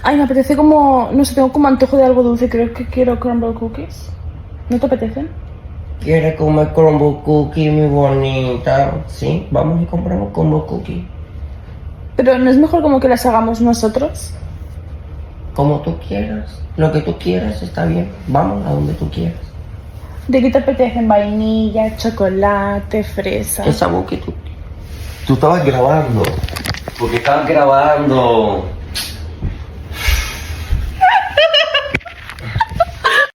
Ay, me apetece como... No sé, tengo como antojo de algo dulce. Creo que quiero crumble cookies. ¿No te apetecen? ¿Quieres comer crumble cookie, mi bonita? Sí, vamos y compramos crumble cookie. Pero ¿no es mejor como que las hagamos nosotros? Como tú quieras. Lo que tú quieras está bien. Vamos a donde tú quieras. ¿De qué te apetecen? Vainilla, chocolate, fresa. ¿Qué sabor que tú? Tú estabas grabando. Porque estabas grabando.